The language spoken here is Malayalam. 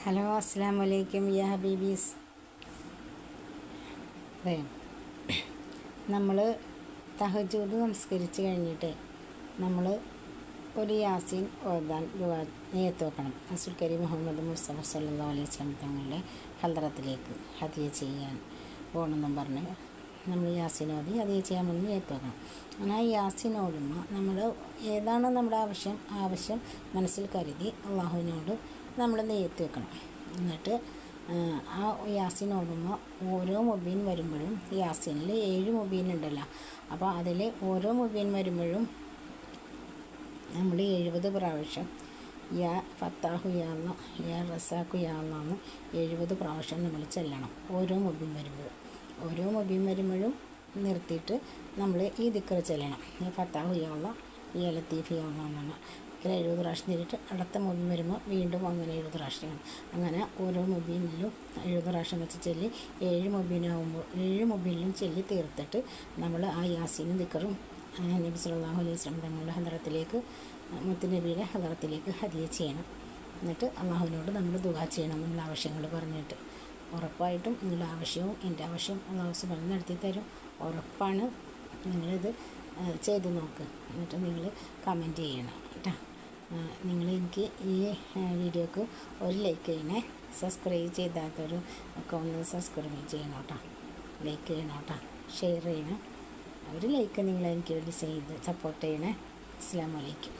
ഹലോ, അസ്സലാമു അലൈക്കും യാ ഹബീബീസ്. അതെ, നമ്മൾ തഹജ്ജുദ് നമസ്കരിച്ച് കഴിഞ്ഞിട്ട് നമ്മൾ ഒരു യാസീൻ ഓതാൻ നിയത്ത് വെക്കണം. റസൂൽ കരീം മുഹമ്മദ് മുസ്തഫ സല്ലല്ലാഹു അലൈഹി വസല്ലം തങ്ങളുടെ ഹദ്റത്തിലേക്ക് ഹദിയ ചെയ്യാൻ പോകണമെന്നും പറഞ്ഞ് നമ്മൾ യാസീൻ ഓതി ഹദിയ ചെയ്യാൻ വേണ്ടി നിയത്ത് വെക്കണം. അങ്ങനെ ആ യാസീൻ ഓടുമ്പോൾ നമ്മൾ ഏതാണ് നമ്മുടെ ആവശ്യം മനസ്സിൽ കരുതി അള്ളാഹുവിനോട് നമ്മൾ നിയത്ത് വെക്കണം. എന്നിട്ട് ആ യാസീൻ ഓടുമ്പോൾ ഓരോ മുബീൻ വരുമ്പോഴും യാസീനിൽ 7 മുബീൻ ഉണ്ടല്ലോ, അപ്പോൾ അതിൽ ഓരോ മുബീൻ വരുമ്പോഴും നമ്മൾ 70 പ്രാവശ്യം യാ ഫത്താഹു യാ അല്ലാ, യാ റസാഖു യാ അല്ലാ എന്ന് 70 പ്രാവശ്യം നമ്മൾ ചെല്ലണം. ഓരോ മുബീൻ വരുമ്പോഴും നിർത്തിയിട്ട് നമ്മൾ ഈ ദിക്ർ ചെല്ലണം. ഈ ഫത്താഹു യാ അല്ലാ, യാ ലത്തീഫ് യാ അല്ലാ എന്നാണ് 70 പ്രാവശ്യം ചെയ്തിട്ട് അടുത്ത മുബീൻ വരുമ്പോൾ വീണ്ടും അങ്ങനെ 70 പ്രാവശ്യം. അങ്ങനെ ഓരോ മുബീനിലും 70 പ്രാവശ്യം വെച്ച് ചൊല്ലി 7 മുബീനിലും ചൊല്ലി തീർത്തിട്ട് നമ്മൾ ആ യാസീനും ദിക്റും നബി സല്ലല്ലാഹു അലൈഹി വസല്ലം തങ്ങളുടെ ഹദ്റത്തിലേക്ക്, മുത്തുനബിയുടെ ഹദ്റത്തിലേക്ക് ഹദിയ ചെയ്യണം. എന്നിട്ട് അള്ളാഹുവിനോട് നമ്മൾ ദുആ ചെയ്യണം, നമ്മുടെ ആവശ്യങ്ങൾ പറഞ്ഞിട്ട്. ഉറപ്പായിട്ടും നിങ്ങളുടെ ആവശ്യവും എൻ്റെ ആവശ്യവും അള്ളാഹു സുബ്ഹാനഹു നടത്തി തരും. ഉറപ്പാണ്. നിങ്ങളിത് ചെയ്ത് നോക്ക്, എന്നിട്ട് നിങ്ങൾ കമൻറ്റ് ചെയ്യണം കേട്ടോ. നിങ്ങൾ എനിക്ക് ഈ വീഡിയോക്ക് ഒരു ലൈക്ക് ചെയ്യണേ. സബ്സ്ക്രൈബ് ചെയ്താത്തൊരു ഒക്കെ ഒന്ന് സബ്സ്ക്രൈബ് ചെയ്യണം കേട്ടോ. ലൈക്ക് ചെയ്യണം കേട്ടോ, ഷെയർ ചെയ്യണം. ഒരു ലൈക്ക് നിങ്ങൾ എനിക്ക് വേണ്ടി ചെയ്ത് സപ്പോർട്ട് ചെയ്യണേ. അസ്സലാമു അലൈക്കും.